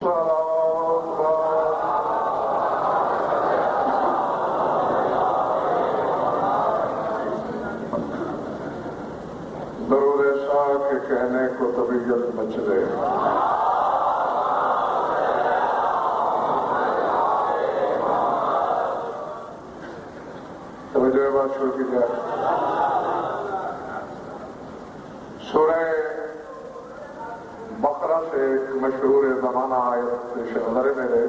درود شاہ کے کہنے کو طبیعت مچ رہے توجہ بات شروع کی جائے۔ سورہ بقرہ سے ایک مشہور زمانہ آیت پیش نظر میرے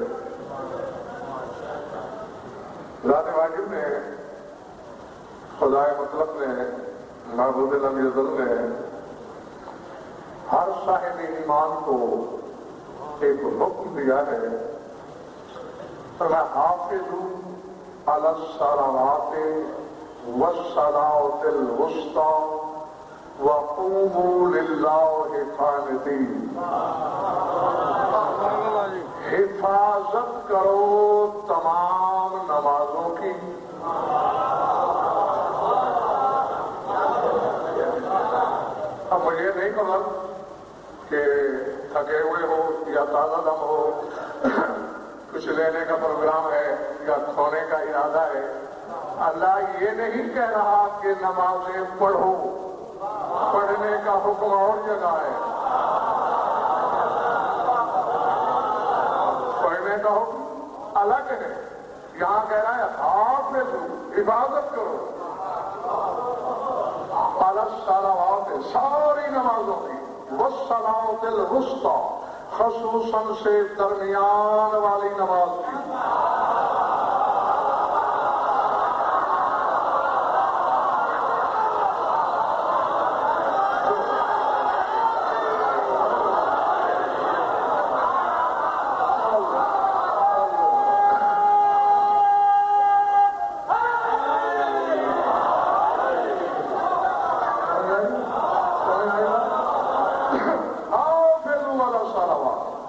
ذات واجب نے، خدائے مطلق نے، معبود لم یزل نے ہر صاحب ایمان کو ایک حکم دیا ہے، فرمایا حافظوا علی الصلوات والصلاۃ الوسطی وقوموا للہ قانتین۔ حفاظت کرو تمام نمازوں کی، اب مجھے نہیں خبر کہ تھکے ہوئے ہو یا تازہ دم ہو، کچھ لینے کا پروگرام ہے یا کھونے کا ارادہ ہے۔ اللہ یہ نہیں کہہ رہا کہ نمازیں پڑھو، پڑھنے کا حکم اور جگہ ہے، پڑھنے کا حکم الگ ہے۔ یہاں کہہ رہا ہے حافظوا، حفاظت کرو علی الصلوات، ساری نمازوں کی، والصلاۃ الوسطی، خصوصاً سے درمیان والی نماز کی۔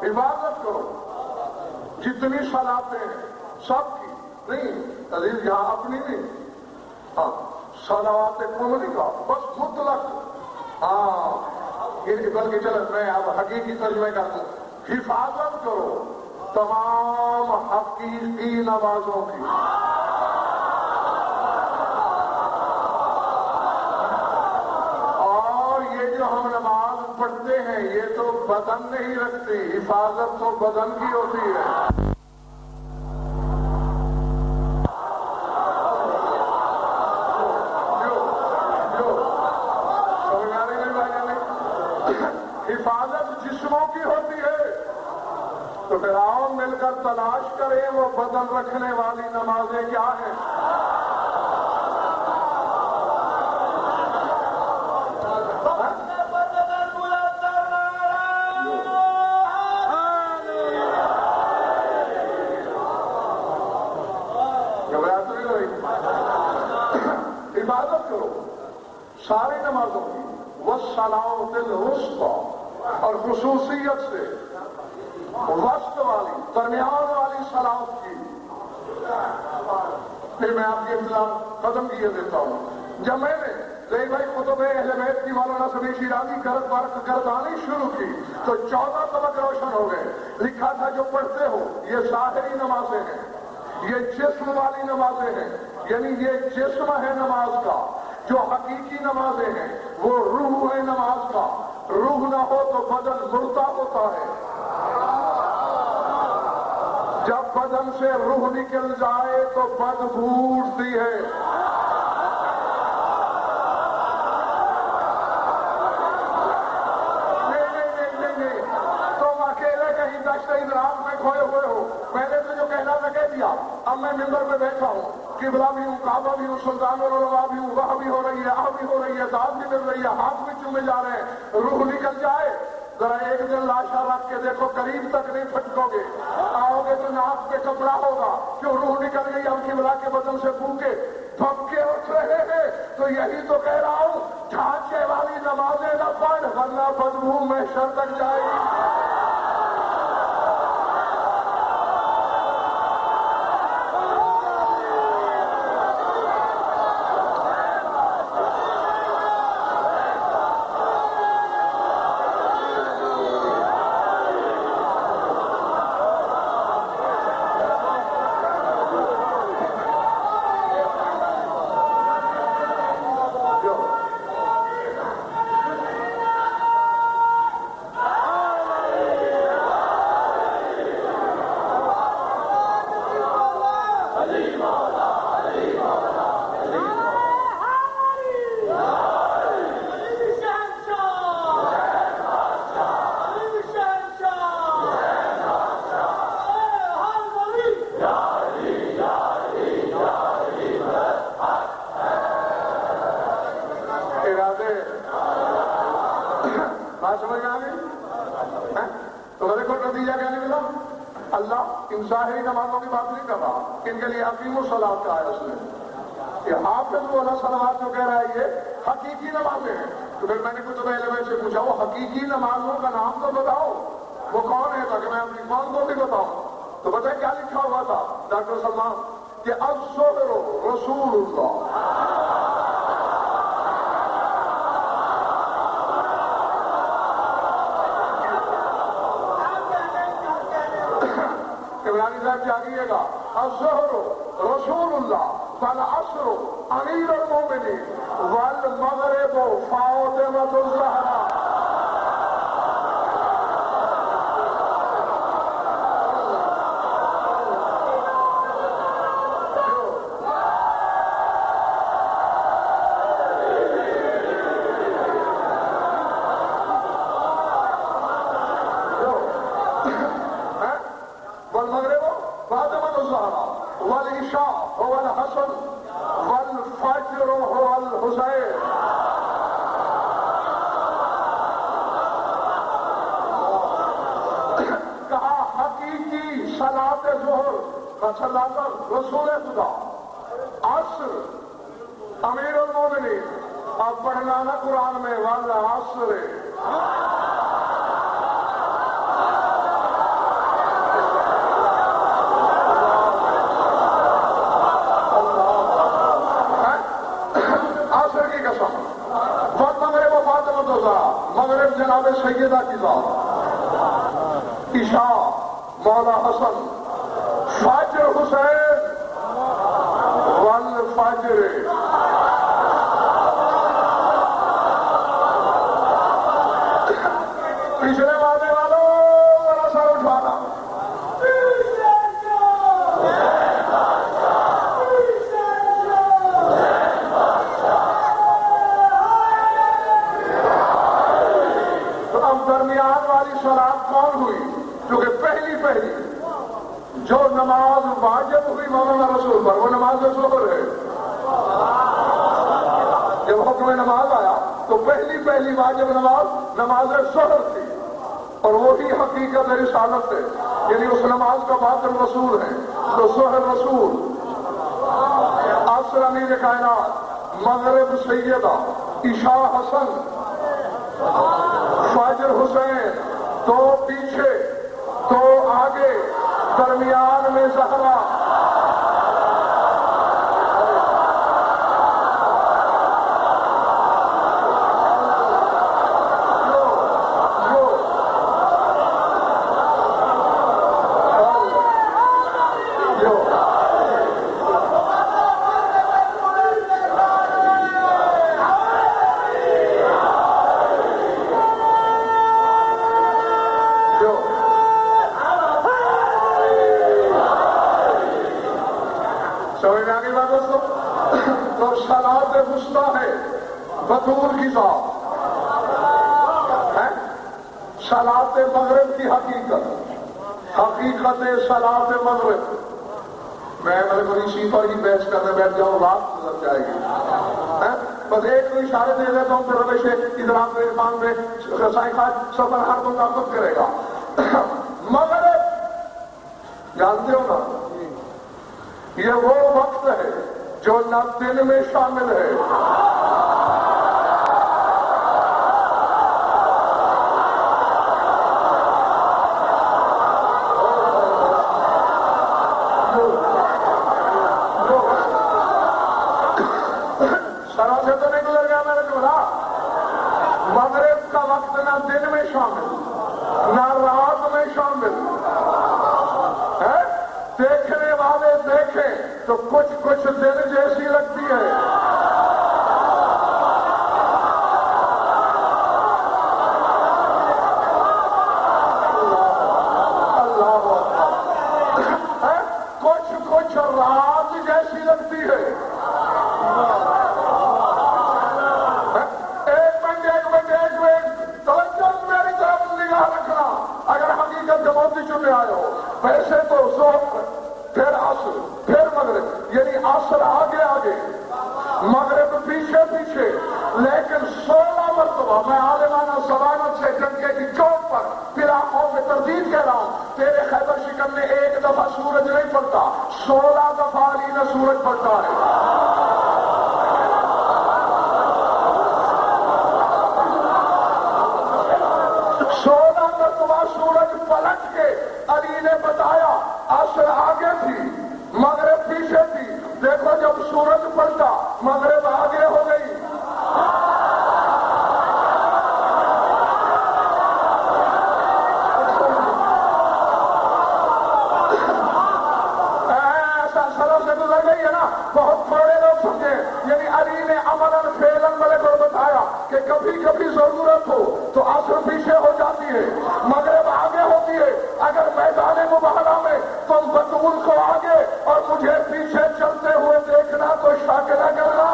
حفاظت کرو جتنی صلاتیں ہیں سب کی، نہیں عزیز یہاں اپنی نہیں، ہاں صلوات کملی کا بس مطلق، ہاں یہ بلکہ چلو میں اب حقیقی ترجمہ کر دوں، حفاظت کرو تمام حقیقی نمازوں کی۔ اور یہ جو ہم نماز پڑھتے ہیں یہ تو بدن نہیں رکھتی، حفاظت تو بدن کی ہوتی ہے۔ حفاظت جسموں کی ہوتی ہے، تو پھر آؤ مل کر تلاش کریں وہ بدن رکھنے والی نمازیں کیا ہیں۔ حفاظت کرو ساری نمازوں کی، والصلاۃ الوسطی، اور خصوصیت سے وسط والی، درمیان والی صلاۃ کی۔ پھر میں آپ کی اطلاع ختم کیے دیتا ہوں۔ جب میں نے بھائی کتب اہل بیت کی مولانا سمیع شیرازی گردانی شروع کی تو 14 طبق روشن ہو گئے۔ لکھا تھا جو پڑھتے ہو یہ ظاہری نمازیں ہیں، یہ جسم والی نمازیں ہیں، یعنی یہ جسم ہے نماز کا، جو حقیقی نمازیں ہیں وہ روح ہے نماز کا، روح نہ ہو تو بدن مردہ ہوتا ہے۔ جب بدن سے روح نکل جائے تو بدبو اٹھتی ہے۔ نہیں، تم اکیلے کہیں دشت ادراک میں کھوئے ہوئے ہو، میں نے تو جو کہنا تھا کہہ دیا۔ اب میں ممبر پہ بیٹھا ہوں، قبلہ بھی ہوں، کعبہ بھی ہوں، سلطان العلماء بھی ہوں، واہ بھی ہو رہی ہے، آہ بھی ہو رہی ہے، داد بھی مل رہی ہے، ہاتھ بھی چومے جا رہے ہیں، روح نکل جائے ذرا ایک دن لاشا رکھ کے دیکھو، قریب تک نہیں پھٹکو گے، آؤ گے تو ناک پہ کپڑا ہوگا، کیوں روح نکل گئی، اب قبلہ کے بدن سے پھونکے پھپکے اٹھ رہے ہیں۔ تو یہی تو کہہ رہا ہوں، ڈھانچے والی نمازیں نہ پڑھ ورنہ بدبو محشر تک جائے گی۔ اللہ ان ظاہری نمازوں کی بات نہیں کر رہا، ان کے لیے اقیم الصلاۃ کا ہے اس میں. یہ حافظ والا صلوات جو کہہ رہا ہے یہ حقیقی نمازیں ہیں. تو پھر میں نے کچھ علم سے پوچھا وہ حقیقی نمازوں کا نام تو بتاؤ، وہ کون ہے تاکہ میں اپنی قوم کو بھی بتاؤں. تو بتائیں کیا لکھا ہوا تھا ڈاکٹر سلمان کہ الظہر رسول اللہ. عمرانی صاحب جاگیے گا. الظہر رسول اللہ والعصر امیر المومنین والمغرب فاطمۃ الزہرا. والمغرب فاطمۃ الزہرا والعشاء هو الحسن والفجر هو الحسین. کہا حقیقی صلاۃ ظہر صلاۃ رسول خدا، عصر امیر المومنین. اب پڑھنا نا قرآن میں والعصر. مغرب جناب سیدہ کی ذات، عشاء مولا حسن، فجر حسین والفجر. پچھلے وعدے والوں ذرا سر اٹھانا. درمیان والی صلاۃ کون ہوئی؟ کیونکہ پہلی جو نماز واجب ہوئی مولانا رسول پر وہ نماز ظہر ہے. جب حکم نماز آیا تو پہلی واجب نماز ظہر تھی، اور وہی حقیقت رسالت ہے. یعنی اس نماز کا باطن رسول ہے تو ظہر رسول، عصر امیر کائنات، مغرب سیدہ، عشاء حسن، فجر حسین. تو پیچھے تو آگے، درمیان میں زہرا. سمجھ میں آگے بات دوستو؟ تو صلاۃ وسطیٰ ہے بطول کی ذات ہے. صلاۃ مغرب کی حقیقت صلاۃ مغرب. میں اسی پر ہی بحث کرنے بیٹھ جاؤں رات گزر جائے گی. بس ایک اشارے دے دیتا ہوں پھر روش ادراک میں عرفان میں سائیکال سفر ہر کو طاقت کرے گا. مغرب جانتے ہو نا، یہ وہ وقت ہے جو نہ دن میں شامل ہے سروں سے تو نہیں گزر گیا میرے کو. مغرب کا وقت نہ دن میں شامل نہ رات میں شامل ہے. دیکھنے والے دیکھیں تو کچھ دن جیسی لگتی ہے. اللہ کچھ رات جیسی لگتی ہے. ایک منٹ توجہ میری طرف نگاہ رکھنا. اگر حقیقت کے موتی چنے آئے ہو، ویسے تو ظہر پھر عصر پھر مغرب، یعنی عصر آگے مغرب پیچھے، لیکن 16 مرتبہ میں عالمانہ ضوابط سے ڈنکے کی چوٹ پر پھر آنکھوں میں تردید کہہ رہا ہوں، تیرے خیبر شکن میں ایک دفعہ سورج نہیں پڑتا، 16 دفعہ علی نے سورج پڑتا ہے۔ 16 مرتبہ سورج پلٹ کے علی نے بتایا، عصر آگے تھی مغرب پیچھے تھی، دیکھو جب سورج پلٹا مغرب آگے ہو گئی۔ ایسا سرف سے گزر گئی ہے نا، بہت تھوڑے لوگ سمجھے، یعنی علی نے عملاً فعلاً ملک کو بتایا کہ کبھی کبھی ضرورت ہو تو عصر پیچھے ہو جاتی ہے، مغرب آگے ہوتی ہے۔ اگر میدان مباہلہ میں تم بطول کو آگے اور مجھے پیچھے چلتے ہوئے دیکھنا تو شک نہ کرنا۔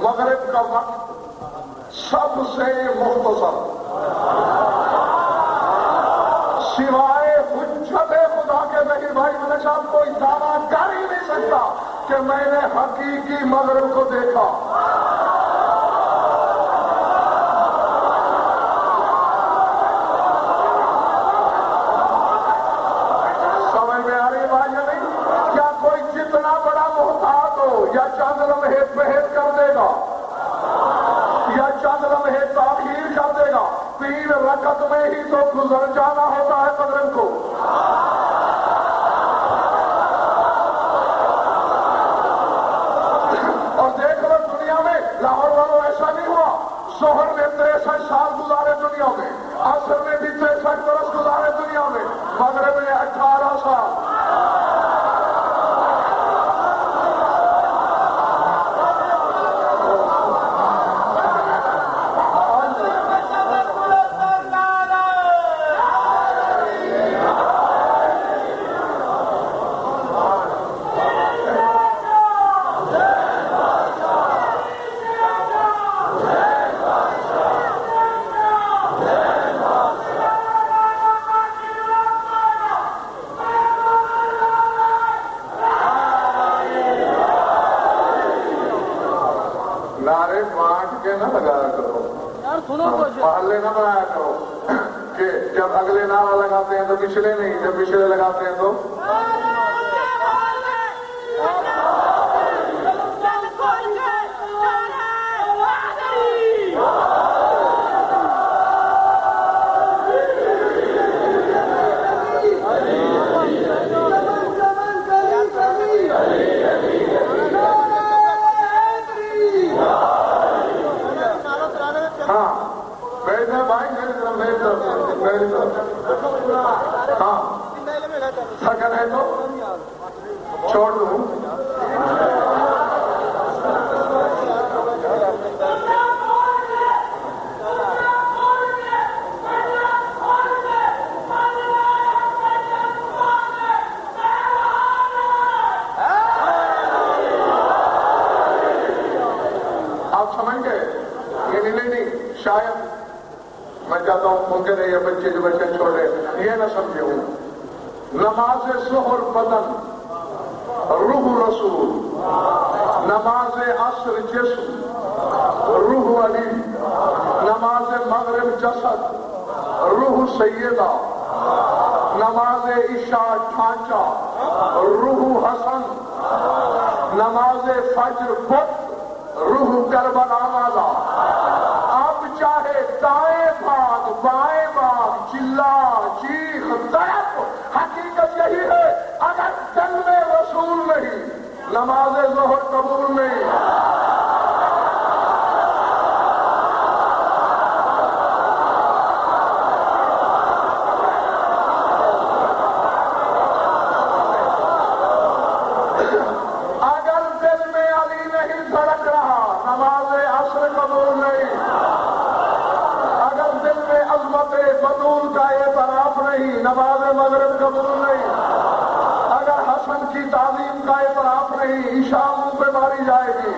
مغرب کا وقت سب سے مختصر، سوائے حجت خدا کے میرے بھائی میرے صاحب کوئی دعویٰ کر ہی نہیں سکتا کہ میں نے حقیقی مغرب کو دیکھا۔ سمجھ میں آ رہی بات یا نہیں؟ کیا کوئی جتنا بڑا محتاط ہو یا چند لمحے پہل کر دے گا یا چند لمحے تاخیر کر دے گا؟ 3 رکعت میں ہی تو گزر جانا ہوتا ہے مغرب کو۔ اور دیکھ لو دنیا میں لاہور والوں ایسا نہیں ہوا، ظہر نے 63 سال گزارے دنیا میں، عصر نے بھی 63 برس گزارے دنیا میں، مغرب نے 18 سال۔ نعرے بانٹ کے نہ لگایا کرو، محلے نہ بنایا کرو کہ جب اگلے نعرہ لگاتے ہیں تو پچھلے نہیں، جب پچھلے لگاتے ہیں تو ہاں تھکن ہے تو چھوڑ دوں۔ آپ سمجھ گئے؟ یہ نہیں شاید میں کہتا ہوں ممکن ہے یہ بچے جو بچے چھوڑے یہ نہ سمجھے ہوں، نماز ظہر بدن روح رسول، نماز عصر جسم روح علی، نماز مغرب جسد روح سیدہ، نماز عشاء ڈھانچہ روح حسن، نماز فجر بت روح کربلا والا۔ چاہے دائیں بھاگ بائیں بھاگ، چلا چیخ تڑپ، حقیقت یہی ہے اگر دل میں رسول نہیں نماز ظہر قبول نہیں۔ اگر دل میں علی نہیں دھڑک رہا نماز عصر قبول نہیں۔ اگر دل میں عظمت بطول کا اعتراف نہیں نماز مغرب قبول نہیں۔ اگر حسن کی تعظیم کا اعتراف نہیں عشاء منہ پہ ماری جائے گی۔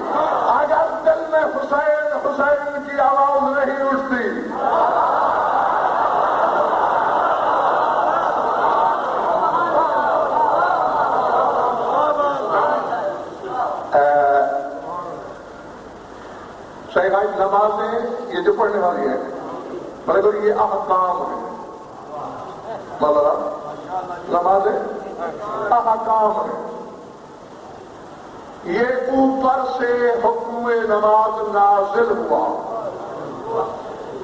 اگر دل میں حسین حسین کی آواز نہیں اٹھتی۔ صحیح نمازیں یہ جو پڑھنے والی ہے مگر یہ احکام ہے، مطلب نمازیں احکام ہے، یہ اوپر سے حکم نماز نازل ہوا،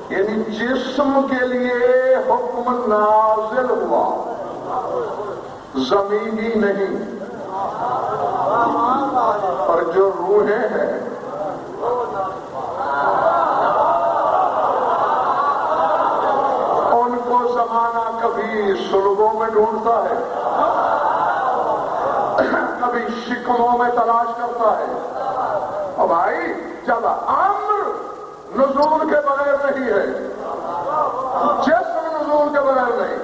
یعنی جسم کے لیے حکم نازل ہوا، زمینی نہیں۔ اور جو روحیں ہیں زمانہ کبھی سلگوں میں ڈھونڈتا ہے، کبھی شکموں میں تلاش کرتا ہے۔ اور بھائی جب امر نزول کے بغیر نہیں ہے، جسم نزول کے بغیر نہیں،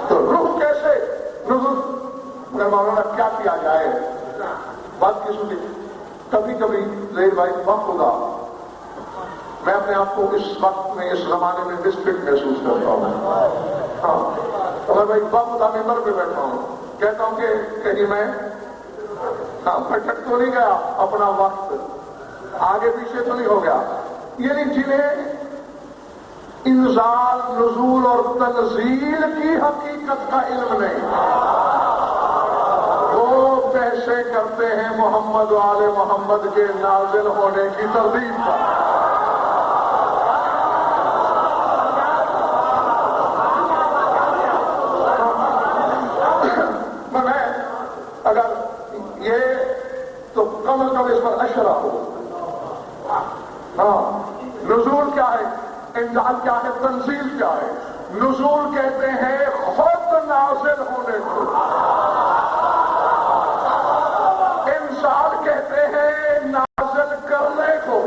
تو روح کیسے نزول؟ مولانا کیا کیا جائے؟ بات کی سنی کبھی کبھی زہیر بھائی خدا میں اپنے آپ کو اس وقت میں اس زمانے میں ڈسٹرکٹ محسوس کرتا ہوں۔ ہاں تو میں بھائی باخدا ممبر پہ بیٹھا ہوں، کہتا ہوں کہ کہیں میں بھٹک تو نہیں گیا، اپنا وقت آگے پیچھے تو نہیں ہو گیا۔ یعنی جنہیں انزال نزول اور تنزیل کی حقیقت کا علم نہیں، وہ بحثیں کرتے ہیں محمد و آل محمد کے نازل ہونے کی تردید پر۔ اگر یہ تو کم از کم اس پر اشرا ہو۔ ہاں نزول کیا ہے، انزال کیا ہے، تنزیل کیا ہے؟ نزول کہتے ہیں خود نازل ہونے کو، انزال کہتے ہیں نازل کرنے کو۔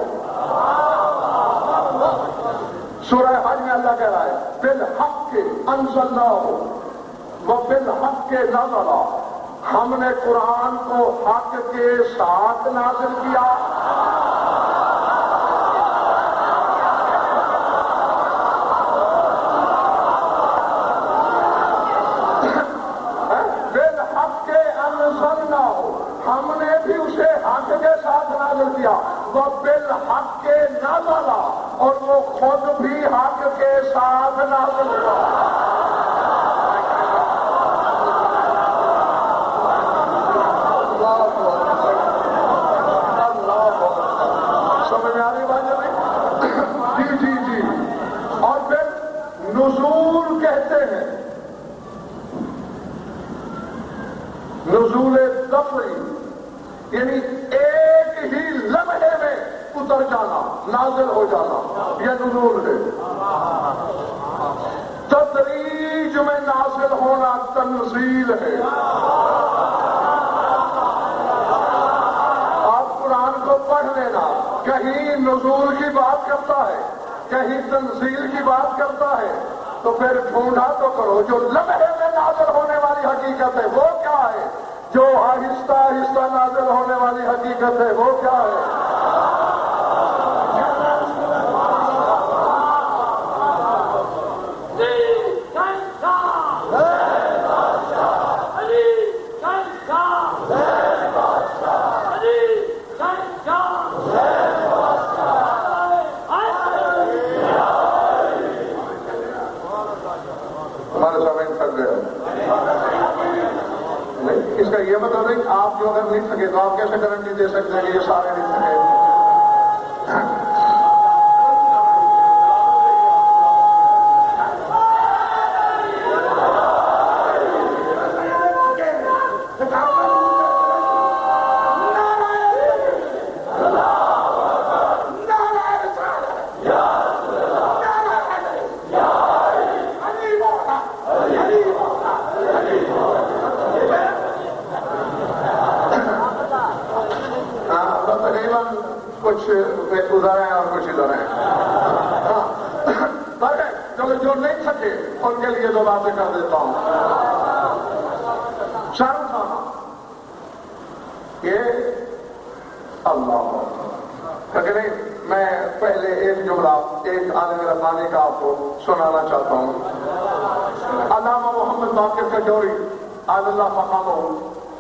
سورہ حج میں اللہ کہہ رہا ہے بالحق کے انزلناہ وبالحق کے نزل، ہم نے قرآن کو حق کے ساتھ نازل کیا۔ بالحق کے انزلناہ، ہم نے بھی اسے حق کے ساتھ نازل کیا۔ وبالحق کے نزل، اور وہ خود بھی حق کے ساتھ نازل ہوا۔ سمجھ میں آ رہی بات نہیں؟ جی جی جی۔ اور پھر نزول کہتے ہیں نزول دفعی، یعنی ایک ہی لمحے میں اتر جانا، نازل ہو جانا، یہ نزول ہے۔ تدریج میں نازل ہونا تنزیل ہے۔ کو پڑھ لینا، کہیں نزول کی بات کرتا ہے کہیں تنزیل کی بات کرتا ہے، تو پھر ڈھونڈا تو کرو جو لمحے میں نازل ہونے والی حقیقت ہے وہ کیا ہے، جو آہستہ آہستہ نازل ہونے والی حقیقت ہے وہ کیا ہے۔ اس کا یہ مطلب ہے کہ آپ جو اگر نہیں سکے تو آپ کیسے گارنٹی دے سکتے ہیں کہ یہ سارے نہیں سکے؟ ادھر ہیں اور کچھ ادھر ہیں. چلو جو نہیں تھکے ان کے لیے دو باتیں کر دیتا ہوں. شاہ رخ خان یہ اللہ کہ نہیں، میں پہلے ایک جملہ ایک عالم ربانی کا آپ کو سنانا چاہتا ہوں. علامہ محمد باقر کجوری آل اللہ مقامہ،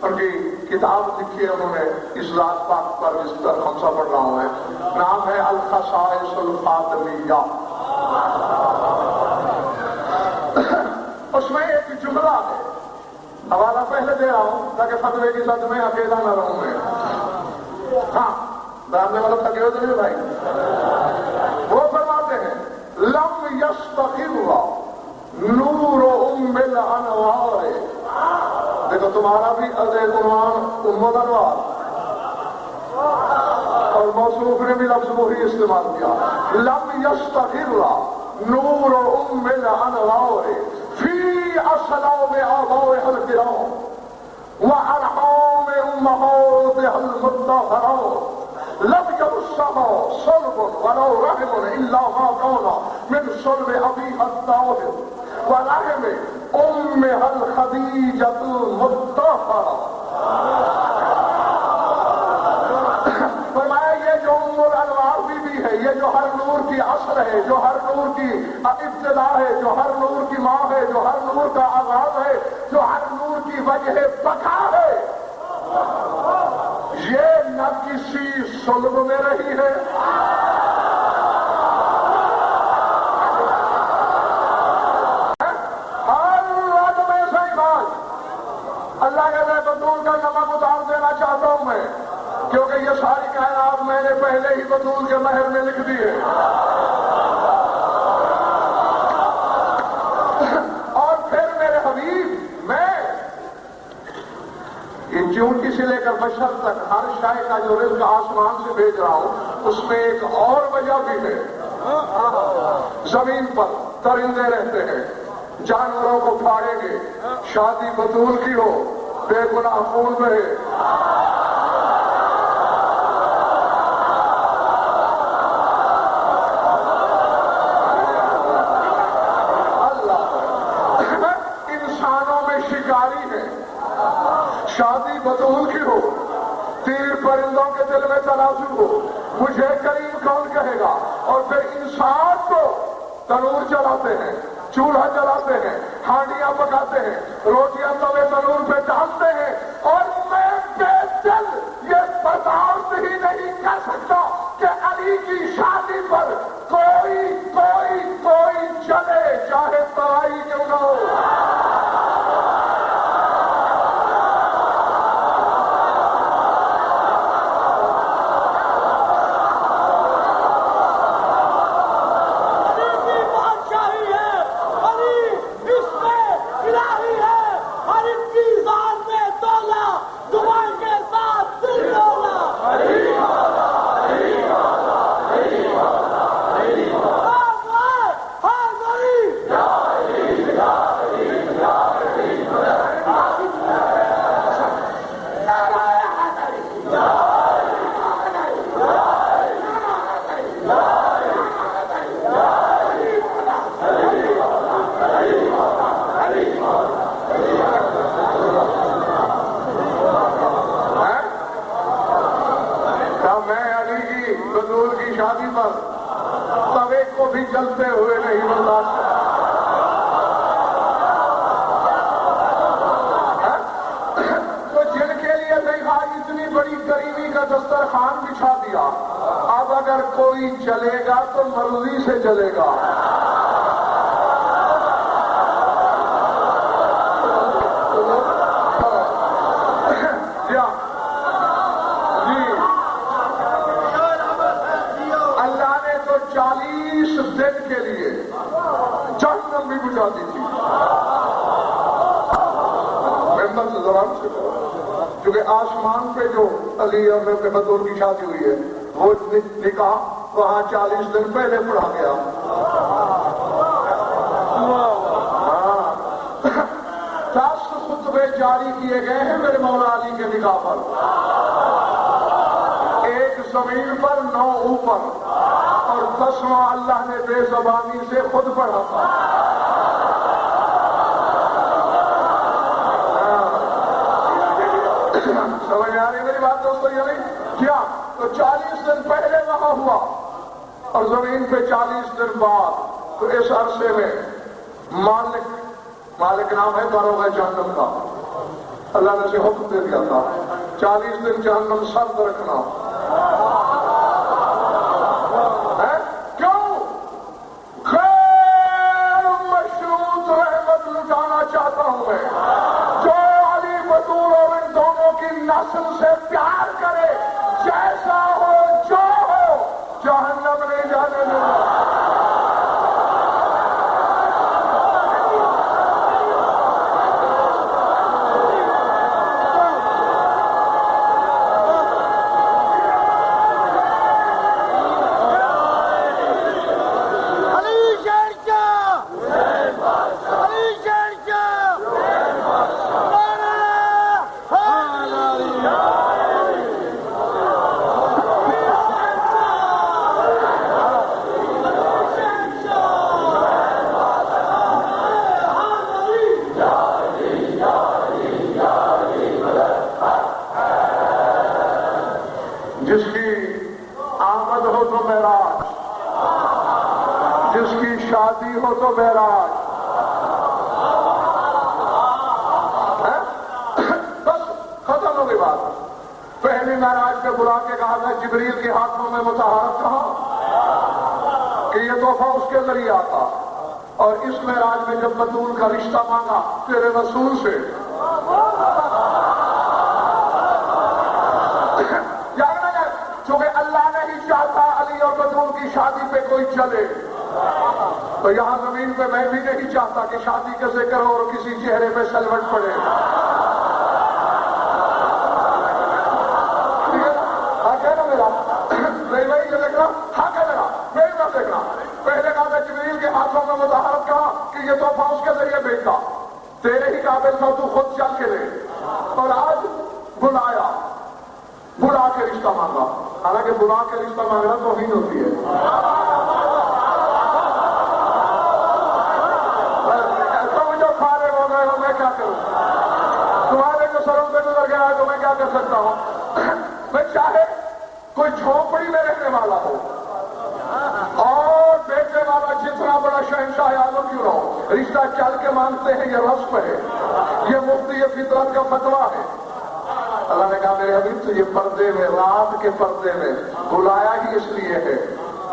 ان کی کتاب لکھی ہے انہوں نے اس ذات پاک پر، جس پر خمسہ پڑھ رہا ہوں میں. نام ہے الخصائص الفاطمیہ. اس میں ایک جملہ ہے، حوالہ پہلے دے رہا ہوں تاکہ فتوے کی سطح میں اکیلا نہ رہوں میں. ہاں بیاننے والا تھکے ہوتے نہیں بھائی. وہ فرماتے ہیں لم یستقر نور ام الانوار. دیکھو تمہارا بھی ایک عنوان ام الانوار، اور موصوف نے بھی لفظ وہی استعمال کیا. لم یستقر نور ام الانوار فی اصلاب آبائها الکرام وارحام امہاتها المطہرات. لم يمسها صلب ولو رحم الا ما كان من صلب ابيها الطاهر ورحم امها الخديجة المطهرة. فرمایا یہ جو ام الانوار بھی ہے، یہ جو ہر نور کی اصل ہے، جو ہر نور کی ابتدا ہے، جو ہر نور کی ماں ہے، جو ہر نور کا آغاز ہے، جو ہر نور کی وجہ بقا ہے، یہ نہ کسی صلب میں رہی ہے اللہ کے میں بطول کا نمک اتار دینا چاہتا ہوں میں، کیونکہ یہ ساری کائنات میں نے پہلے ہی بطول کے مہر میں لکھ دی ہے. اور پھر میرے حبیب میں یہ چونٹی سے لے کر بشر تک ہر شے کا جو رزق آسمان سے بھیج رہا ہوں، اس میں ایک اور وجہ بھی ہے. زمین پر درندے رہتے ہیں، جانوروں کو پھاڑیں گے، شادی بطول کی ہو، بے گناہ خون بہے. انسانوں میں شکاری ہے، شادی بطول کی ہو، تیر پرندوں کے دل میں تناسب ہو، مجھے کریم کون کہے گا؟ اور پھر انسان کو تنور چلاتے ہیں، چولہا چلاتے ہیں، ہانڈیاں پکاتے ہیں، روٹیاں توے تنور پہ ڈالتے ہیں، اور میں بے دل یہ برداشت ہی نہیں کر سکتا کہ علی کی شادی پر کوئی چلے، چاہے ترائی کیوں نہ ہو. شادی پر توے کو بھی جلتے ہوئے نہیں برداشت. تو جن کے لیے دیکھا اتنی بڑی غریبی کا دسترخوان بچھا دیا، اب اگر کوئی جلے گا تو مرضی سے جلے گا. دن کے لیے جہنم بھی بجھا دی تھی. ممبر سے زبان سے کیونکہ آسمان پہ جو علی اور میں بطور کی شادی ہوئی ہے، وہ نکاح وہاں 40 دن پہلے پڑھا گیا. 10 خطبے جاری کیے گئے ہیں میرے مولا علی کے نکاح پر. ایک زمین پر 9 اوپر، اور 10واں اللہ نے بے زبانی سے خود پڑھا تھا۔ سمجھ آ رہی میری بات دوستو؟ یہ نہیں کیا تو 40 دن پہلے وہاں ہوا اور زمین پہ 40 دن بعد، تو اس عرصے میں مالک نام ہے داروغ جہنم کا، اللہ نے اسے حکم دے دیا تھا 40 دن جہنم سرد رکھنا ہے۔ کیوں؟ غیر مشروط رحمت لٹانا چاہتا ہوں میں۔ جو علی بطول اور ان دونوں کی نسل سے پیار کرے، جیسا ہو جو ہو، جہنم نہیں جانے دوں گا۔ جس کی آمد ہو تو معراج، جس کی شادی ہو تو معراج، بس ختم ہو گئی بات۔ پہلی معراج پہ بلا کے کہا تھا جبریل کے ہاتھوں میں مطہرت کہا کہ یہ تحفہ اس کے ذریعے آتا، اور اس معراج میں جب بطول کا رشتہ مانگا تیرے رسول سے، چونکہ اللہ نہیں چاہتا علی اور بطول کی شادی پہ کوئی چلے، تو یہاں زمین پہ میں بھی نہیں چاہتا کہ شادی کا ذکر ہو اور کسی چہرے پہ سلوٹ پڑے۔ حق ہے نا میرا؟ نہیں بھائی یہ دیکھنا حق ہے میرا، میری بات دیکھنا۔ پہلے کہا میں جبریل کے ہاتھوں میں مطہرت کہا کہ یہ تحفہ اس کے ذریعے بھیجتا، تیرے ہی قابل تھا تو خود چل کے لے، اور آج بلا کے رشتہ مانگا۔ حالانکہ بلا کے رشتہ مانگنا توہین ہوتی ہے۔ تم جو فارغ ہو گئے ہو میں کیا کروں؟ تمہارے جو سروں پہ گزر گیا ہے تو میں کیا کر سکتا ہوں؟ میں چاہے کوئی جھونپڑی میں رہنے والا ہو اور بیٹے والا جتنا بڑا شہنشاہ عالم کیوں نہ ہو، رشتہ چل کے مانگتے ہیں، یہ رسم ہے، یہ مفتی فطرت کا فتویٰ ہے۔ اللہ نے کہا میرے حبیب تجھے پردے میں، رات کے پردے میں بلایا ہی اس لیے ہے۔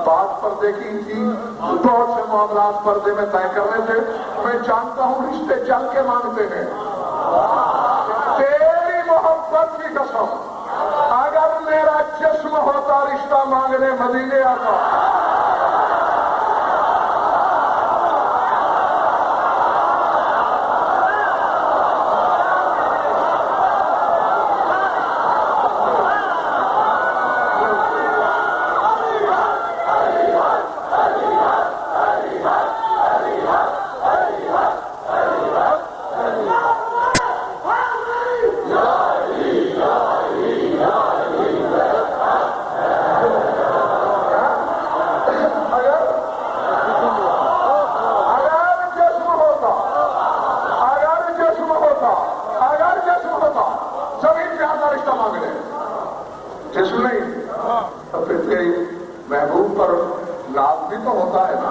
بات پردے کی تھی، بہت سے معاملات پردے میں طے کرنے تھے، میں جانتا ہوں رشتے چل کے مانگتے ہیں۔ تیری محبت کی قسم، اگر میرا جسم ہوتا رشتہ مانگنے مدینے آتا، محبوب پر ناز بھی تو ہوتا ہے نا۔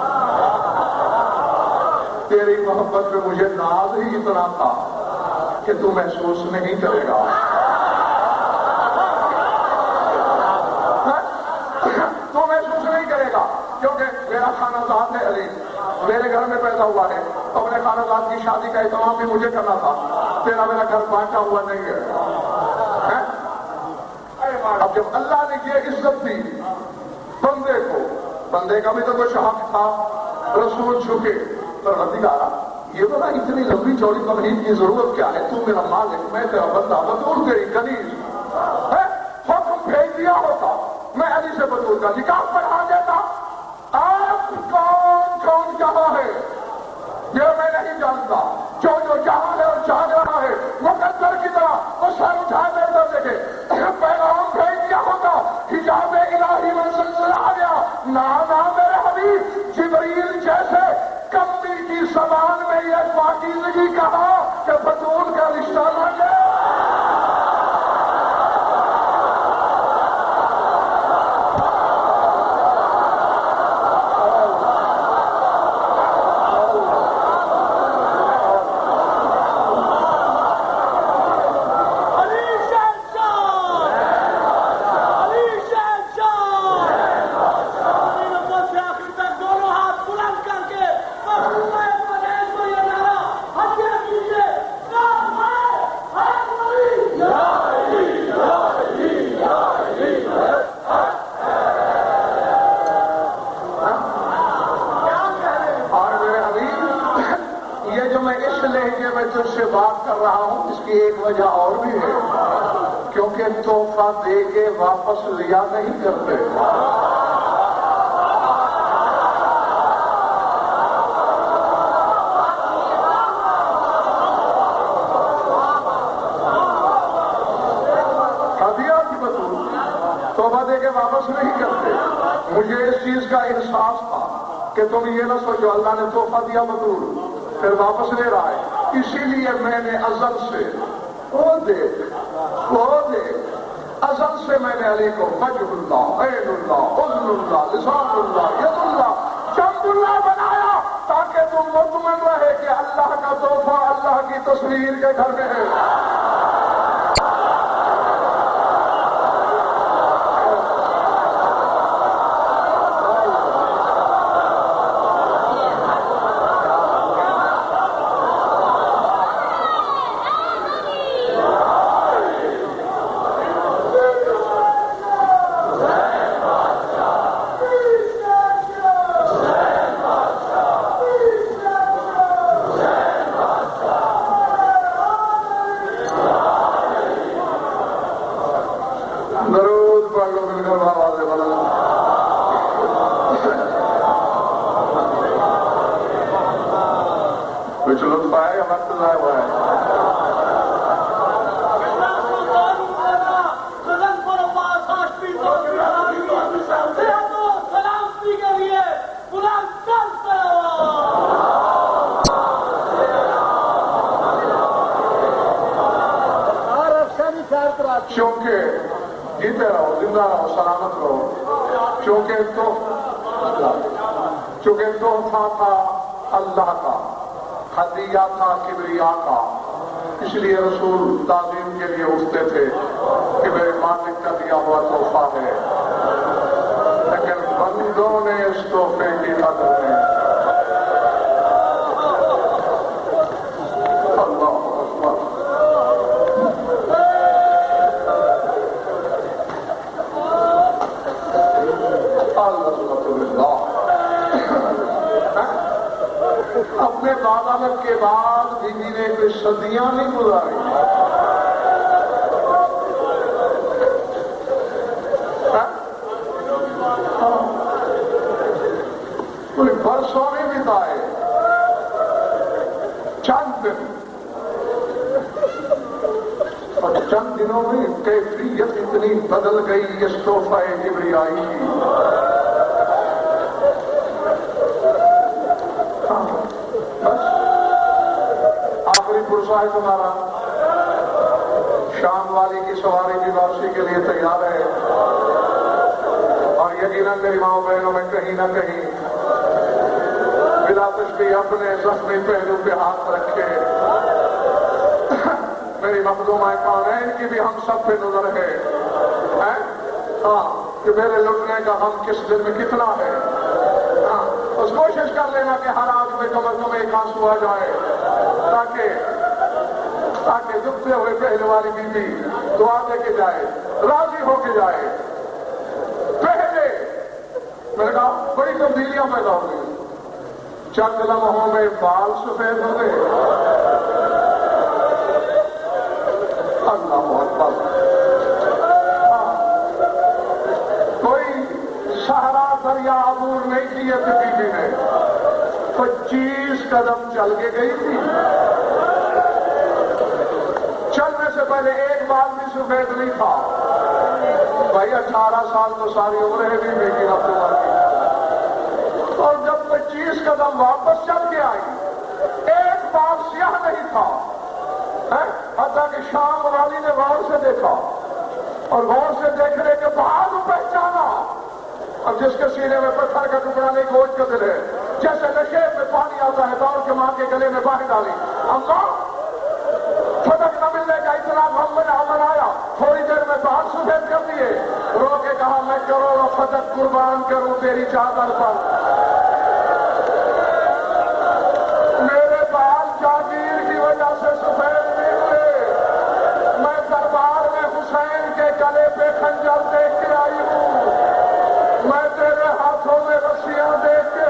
تیری محبت میں مجھے ناز ہی اتنا تھا کہ تو محسوس نہیں کرے گا، تو محسوس نہیں کرے گا، کیونکہ میرا خانہ دار ہے علی، میرے گھر میں پیدا ہوا ہے، اپنے خانہ دار کی شادی کا اہتمام بھی مجھے کرنا تھا، تیرا میرا گھر بانٹا ہوا نہیں ہے۔ اب جب اللہ نے یہ عزت دی بندے کو، بندے کا بھی تو کچھ حق تھا، رسول جھکے تو رضی آ یہ بنا اتنی لمبی چوڑی تمہید کی ضرورت کیا ہے؟ تو میرا مالک، میں تیرا بندہ، بطول تیری کنیز ہے، حکم بھیج دیا ہوتا میں علی سے بطول کا نکاح پڑھا دیتا۔ آپ کون کون جہاں ہے یہ میں نہیں جانتا، جو جہاں ہے اور جاگ رہا ہے مقدر کی طرح وہ سر اٹھا کر دیکھے، پیغام بھیج دیا ہوتا، حجاب رشتہ نہ لے. تجھ سے بات کر رہا ہوں اس کی ایک وجہ اور بھی ہے، کیونکہ تحفہ دے کے واپس لیا نہیں کرتے. ہدیہ کی بطور تحفہ دے کے واپس نہیں کرتے. مجھے اس چیز کا احساس تھا کہ تم یہ نہ سوچو اللہ نے تحفہ دیا بطور پھر واپس لے رہا ہے، اسی لیے میں نے ازل سے وہ دیکھ ازل سے میں نے علی کو وجہ اللہ، عین اللہ، اذن اللہ، لسان اللہ، ید اللہ، جنب اللہ بنایا تاکہ تم مطمئن رہے کہ اللہ کا تحفہ اللہ کی تصویر کے گھر میں ہے. کچھ لطف آئے وقت ضائع ہوا ہے. چونکہ جیتے رہو، زندہ رہو، سلامت رہو. چونکہ تحفہ تھا اللہ کا، ہدیہ تھا کبریا کا، اس لیے رسول تعظیم کے لیے اٹھتے تھے کہ میرے مالک کا دیا ہوا تحفہ ہے. لیکن بندوں نے اس تحفے کی قدر نہیں. اللہ اکبر. اپنے عدالت کے بعد بیوی نے کوئی صدیاں نہیں گزاری. کوئی برسوں نہیں بتائے، چند دن، اور چند دنوں میں کیفیت اتنی بدل گئی اس تحفہ کبریائی کی. ہے تمہارا شام والی کی سواری کی واپسی کے لیے تیار ہے، اور یقیناً میری ماؤں بہنوں میں کہیں نہ کہیں بلا تشبیہ اپنے زخمی پہلو پہ ہاتھ رکھے. میری مخدومہ کونین کی بھی ہم سب پہ نظر ہے کہ میرے لٹنے کا ہم کس دن میں کتنا ہے. اس کوشش کر لینا کہ ہر آنکھ میں کم از کم ایک آنسو آ جائے، تاکہ دکھتے ہوئے پہلے والی بیوی دعا دے کے جائے، راضی ہو کے جائے. پہلے میں نے کہا بڑی تبدیلیاں پیدا ہو گئی. چند لمحوں میں بال سفید ہو گئے. اللہ اکبر. کوئی صحرا دریا عبور نہیں کیے تھے بیوی نے، 25 قدم چل کے گئی تھی. چلنے سے پہلے ایک بال بھی سفید نہیں تھا. بھائی 18 سال تو ساری عمر ہے بھی میری رفت عمر کی. اور جب 25 قدم واپس چل کے آئی، ایک بال سیاہ نہیں تھا. دیکھا اور غور سے دیکھنے کے بعد وہ پہچانا. اب جس کے سینے میں پتھر کا ٹکڑا نہیں گوشت کا دل ہے, جیسے نشیب میں پانی آتا ہے دوڑ کے ماں کے گلے میں باہر ڈالی. اماں صدق نہ ملنے کا اتنا غم آیا, تھوڑی دیر میں بال سفید کر دیے, رو کے کہا میں کروڑوں صدق قربان کروں تیری چادر پر. میرے بال جاگیر کی وجہ سے سفید نکلے, میں دربار میں حسین کے گلے پہ خنجر دیکھ کے آئی ہوں, میں تیرے ہاتھوں میں رسیاں دیکھ کے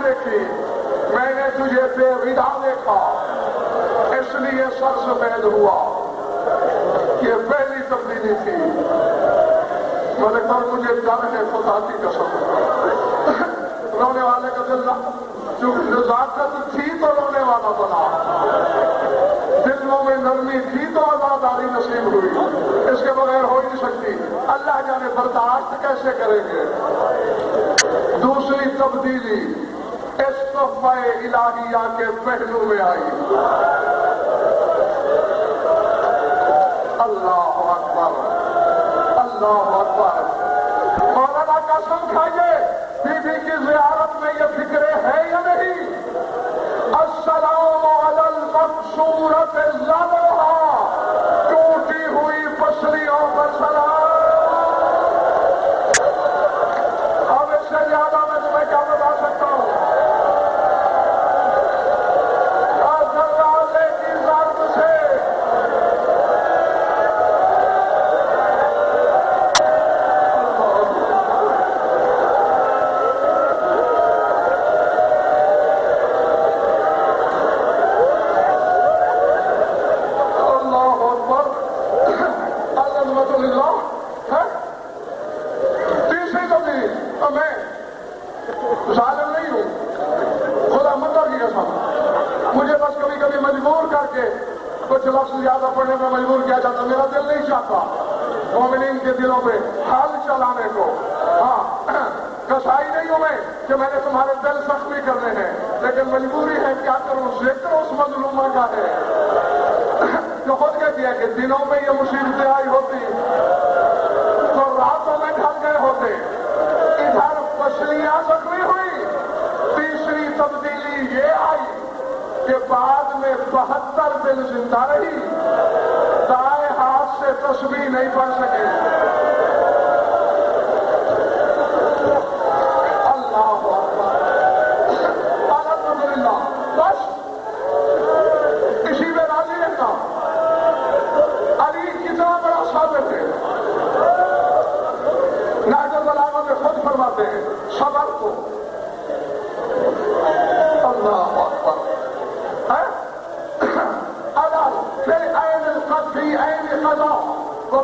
دیکھی, میں نے تجھے بے ودا دیکھا, اس لیے سر سفید ہوا. یہ پہلی تبدیلی تھی. میں نے کہا مجھے ڈر ہے خدا کی قسم. رونے والے کا دل جو نزاکت تھی تو رونے والا بنا, دلوں میں نرمی تھی تو آزاداری نصیب ہوئی. اس کے بغیر ہو ہی نہیں سکتی. اللہ جانے برداشت کیسے کریں گے. دوسری تبدیلی اس تحفہ الہیہ کے پہلو میں آئی. اللہ اکبر, اللہ اکبر. مولانا قسم کھائیے, بی بی کی زیارت میں یہ فکرے ہے یا نہیں؟ السلام علی المقصورۃ ذبحہ, ٹوٹی ہوئی پسلیوں پر سلام. اب اس سے زیادہ میں تمہیں کیا بتا سکتا ہوں؟ کچھ لفظ زیادہ پڑھنے میں مجبور کیا جاتا, میرا دل نہیں چاہتا مومنین کے دلوں پہ حال چلانے کو. ہاں, کسائی نہیں ہوں میں کہ میں نے تمہارے دل زخمی کرنے ہیں, لیکن مجبوری ہے, کیا کروں, ذکر اس مظلومہ کا ہے جو خود کہتی ہے کہ دنوں میں یہ مصیبتیں آئی ہوتی تو راتوں میں ڈھل گئے ہوتے. ادھر پسلیاں زخمی ہوئی. تیسری تبدیلی یہ آئی کہ بعد میں 72 دن زندہ رہی, دائیں ہاتھ سے تسبیح نہیں پڑھ سکے. اللہ اکبر, الحمدللہ. بس اسی میں راضی رہنا. علی کتنا بڑا صابر ہے. نہج البلاغہ میں خود فرماتے ہیں صبر کو. اللہ اکبر.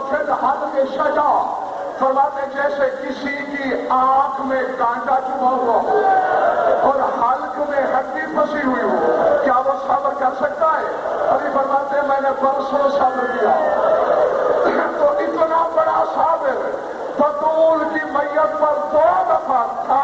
پھر حد کے شجا فرماتے جیسے کسی کی آنکھ میں کانٹا چبھا ہوا ہو اور حلق میں ہڈی پھنسی ہوئی ہو, کیا وہ صبر کر سکتا ہے؟ ابھی فرماتے ہیں میں نے برسوں صبر کیا. تو اتنا بڑا صابر بطول کی میت پر 2 دفعہ تھا